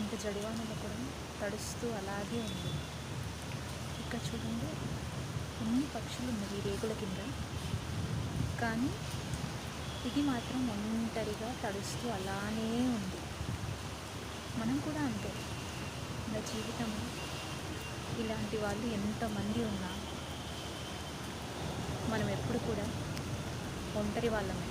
ఇంత జడివానలో కూడా తడుస్తూ అలాగే ఉంది. ఇక్కడ చూడండి, ఎన్ని పక్షులు ఉన్నాయి ఈ రేకుల కింద, కానీ ఇది మాత్రం ఒంటరిగా తడుస్తూ అలానే ఉంది. మనం కూడా అంతే, మన జీవితంలో ఇలాంటి వాళ్ళు ఎంతమంది ఉన్నా మనం ఎప్పుడు కూడా ఒంటరి వాళ్ళమే.